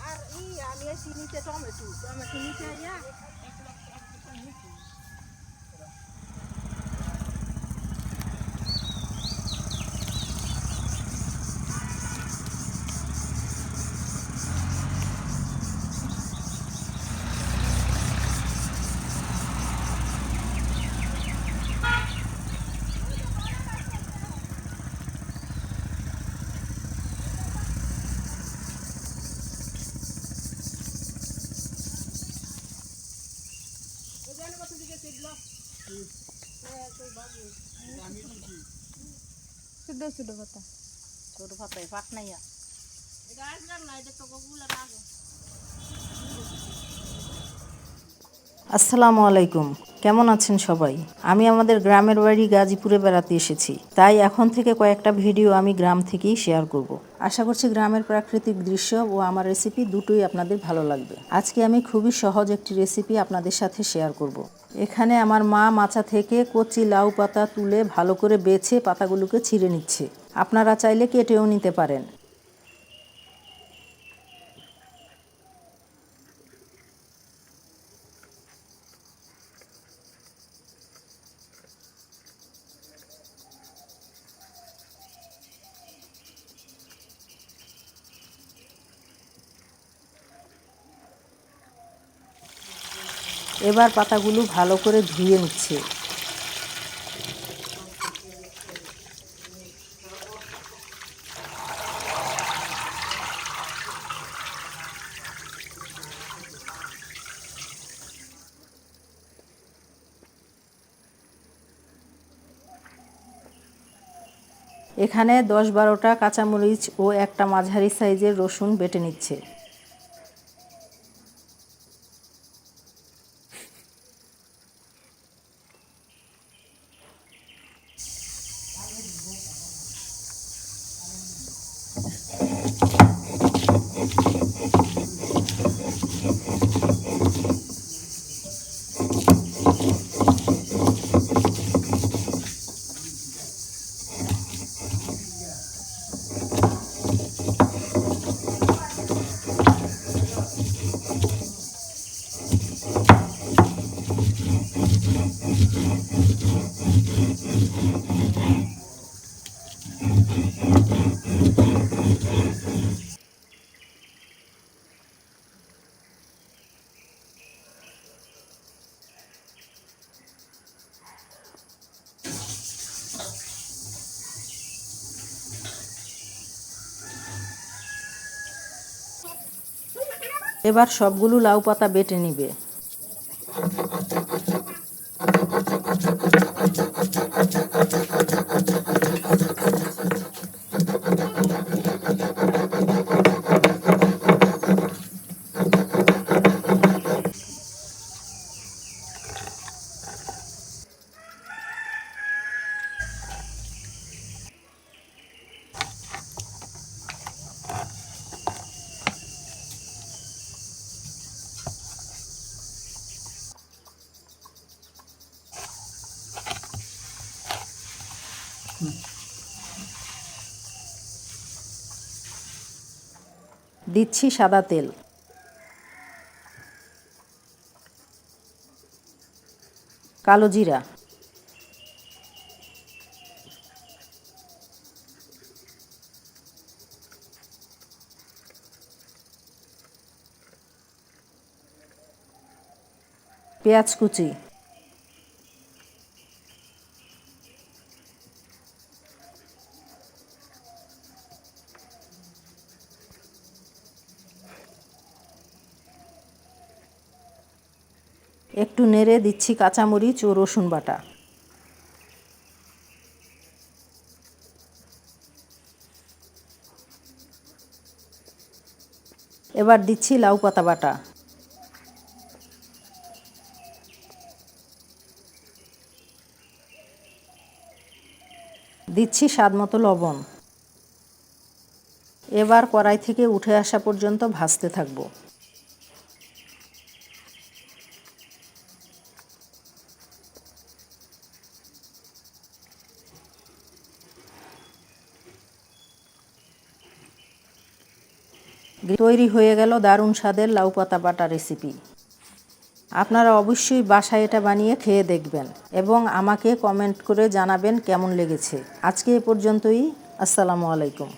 আর আমি চিনিতে tomato tomato নিচে ছোট পাতা ছোট পাতায় পাট নাইয়া আসসালামু আলাইকুম, কেমন আছেন সবাই? আমি আমাদের গ্রামের বাড়ি গাজীপুরে বেড়াতে এসেছি, তাই এখন থেকে কয়েকটা ভিডিও আমি গ্রাম থেকেই শেয়ার করব। আশা করছি গ্রামের প্রাকৃতিক দৃশ্য ও আমার রেসিপি দুটোই আপনাদের ভালো লাগবে। আজকে আমি খুবই সহজ একটি রেসিপি আপনাদের সাথে শেয়ার করব। এখানে আমার মা মাচা থেকে কচি লাউ পাতা তুলে ভালো করে বেছে পাতাগুলোকে ছিঁড়ে নিচ্ছে। আপনারা চাইলে কেটেও নিতে পারেন। এবার পাতাগুলো ভালো করে ধুয়ে নিচ্ছে। এখানে 10-12টা কাঁচামরিচ ও একটা মাঝারি সাইজের রসুন বেটে নিচ্ছে। এবার সবগুলো লাউ পাতা বেটে নিবে। দিচ্ছি সাদা তেল, কালো জিরা, পেঁয়াজ কুচি, একটু নেড়ে দিচ্ছি কাঁচামরিচ ও রসুন বাটা। এবার দিচ্ছি লাউ পাতা বাটা, দিচ্ছি স্বাদ মতো লবণ, এবার কড়াই থেকে উঠে আসা পর্যন্ত ভাজতে থাকব। তৈরি হয়ে গেল দারুণ স্বাদের লাউ পাতা বাটা রেসিপি। আপনারা অবশ্যই বাসায় এটা বানিয়ে খেয়ে দেখবেন এবং আমাকে কমেন্ট করে জানাবেন কেমন লেগেছে। আজকে এ পর্যন্তই। আসসালামু আলাইকুম।